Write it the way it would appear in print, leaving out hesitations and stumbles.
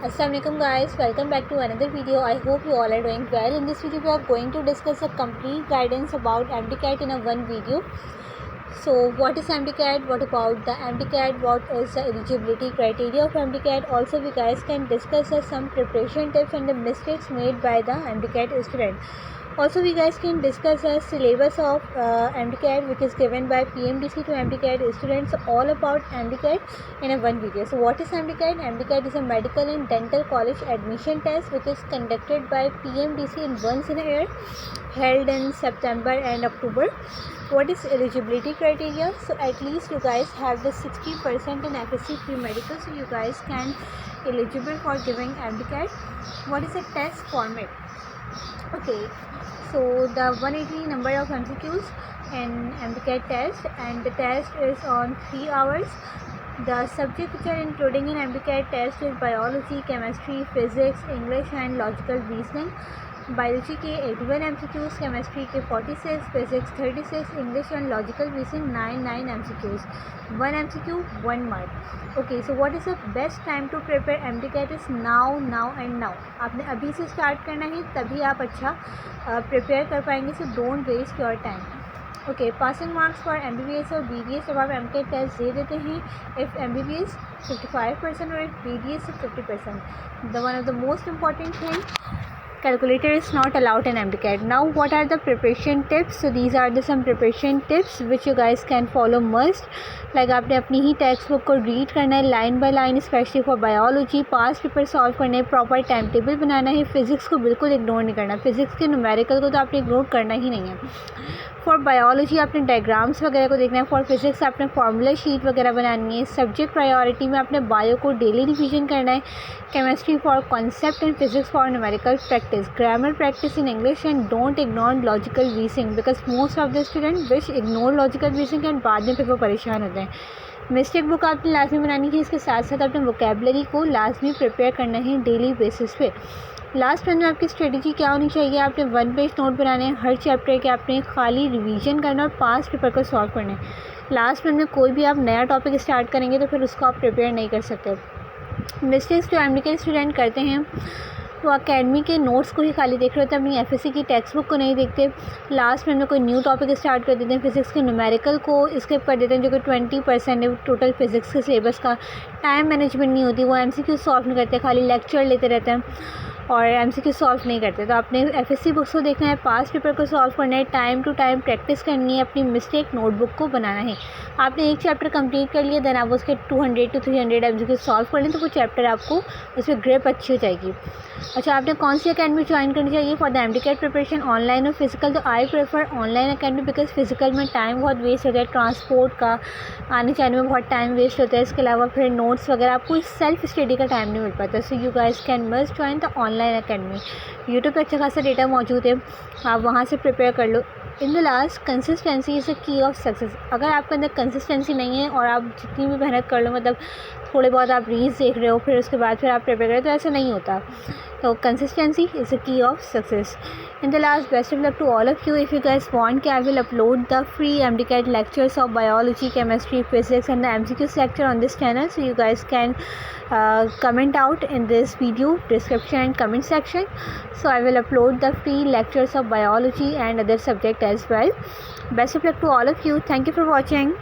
Assalamualaikum guys, welcome back to another video. I hope you all are doing well. In this video we are going to discuss a complete guidance about MDCAT in a one video. So what is MDCAT, what about the MDCAT, what is the eligibility criteria of MDCAT. Also we guys can discuss some preparation tips and the mistakes made by the MDCAT student. Also we guys can discuss a syllabus of MDCAT which is given by PMDC to MDCAT students, all about MDCAT in a one video. So what is MDCAT? MDCAT is a medical and dental college admission test which is conducted by PMDC in once in a year, held in September and October. What is eligibility criteria? So at least you guys have the 60% in FSC pre-medical, so you guys can eligible for giving MDCAT. What is the test format? Okay, so the 180 number of MCQs in MDCAT test, and the test is on 3 hours. The subject which are including in MDCAT test is biology, chemistry, physics, English and logical reasoning. Biology के 81 MCQs, chemistry के 46, physics 36, English and logical reasoning 9 MCQs, 1 MCQ 1 mark. Okay, so what is the best time to prepare MDCAT is now and now. आपने अभी से start करना है, तभी आप अच्छा प्रिपेयर कर पाएंगे. So don't waste your time. Okay, passing marks for MBBS और BDS जब आप MCAT टेस्ट दे देते हैं, इफ़ MBBS 55% और if BDS 50%. The one of the most important thing, calculator is not allowed in MDCAT. Now what are the preparation tips? So these are the some preparation tips which you guys can follow must. Like आपने अपनी ही text book को read करना है line by line, specially for biology. Past paper solve करने, proper time table बनाना है. Physics को बिल्कुल ignore नहीं करना. फिजिक्स के न्यूमेरिकल को तो आपने इग्नोर करना ही नहीं है. फॉर बायोलॉजी आपने डायग्राम्स वगैरह को देखना है. फॉर फिजिक्स आपने फार्मूला शीट वगैरह बनानी है. सब्जेक्ट प्रायोरिटी में आपने बायो को डेली रिवीजन करना है. Chemistry for concept and physics for numerical practice. Grammar practice in English and don't ignore logical reasoning because most of the student wish ignore logical reasoning and बाद में फिर वो परेशान होते हैं. मिस्टेक बुक आपने लाजमी बनानी है. इसके साथ साथ अपने वोकेबलरी को लाजमी प्रिपेयर करना है डेली बेसिस पे. लास्ट में आपकी स्ट्रेटजी क्या होनी चाहिए? आपने 1 पेज नोट बनाने हैं. हर चैप्टर के आपने खाली रिवीजन करना और पास्ट पेपर को सॉल्व करना है. लास्ट में कोई भी आप नया टॉपिक स्टार्ट करेंगे तो फिर उसको आप प्रिपेयर नहीं कर सकते. मिस्टेक्स जो MDCAT स्टूडेंट करते हैं वो अकेडमी के नोट्स को ही खाली देख रहे होते हैं, अपनी FSC की टेक्स्ट बुक को नहीं देखते. लास्ट में कोई न्यू टॉपिक स्टार्ट कर देते हैं. फिजिक्स के न्यूमेरिकल को स्किप कर देते हैं जो कि 20% है टोटल फिजिक्स के सिलेबस का. टाइम मैनेजमेंट नहीं होती. वो MCQ सॉल्व नहीं करते, खाली लेक्चर लेते रहते हैं और MCQ सॉल्व नहीं करते. तो आपने FSC बुक्स को देखना है, पास्ट पेपर को सॉल्व करना है, टाइम टू टाइम प्रैक्टिस करनी है, अपनी मिस्टेक नोटबुक को बनाना है. आपने एक चैप्टर कंप्लीट कर लिया, देन आप उसके 200 to 300 MCQ सॉल्व कर लें तो वो चैप्टर आपको उसमें ग्रिप अच्छी हो जाएगी. अच्छा, आपने कौन सी अकेडमी ज्वाइन करनी चाहिए for the MDCAT preparation, online और फिजिकल? तो I prefer online academy because physical में टाइम बहुत वेस्ट होता है. ट्रांसपोर्ट का, आने जाने में बहुत टाइम वेस्ट होता है. इसके अलावा फिर नोट्स वगैरह आपको सेल्फ स्टडी का टाइम नहीं मिल पाता. So you guys can must join the online academy. YouTube पर अच्छा खासा डेटा मौजूद है, आप वहाँ से प्रिपेयर कर लो. In the last, consistency is a key of success. अगर आपके अंदर कंसिस्टेंसी नहीं है और आप जितनी भी मेहनत कर लो, मतलब थोड़े बहुत आप रील्स देख रहे हो फिर उसके बाद फिर आप प्रिपेयर करें, तो ऐसा नहीं होता. तो consistency is a key of success. In the last, best of luck to all of you. If you guys want, I will upload the free MDCAT lectures of biology, chemistry, physics and the MCQs lecture on this channel. So you guys can comment out in this video description and comment section. So I will upload the free lectures of biology and other subject as well. Best of luck to all of you. Thank you for watching.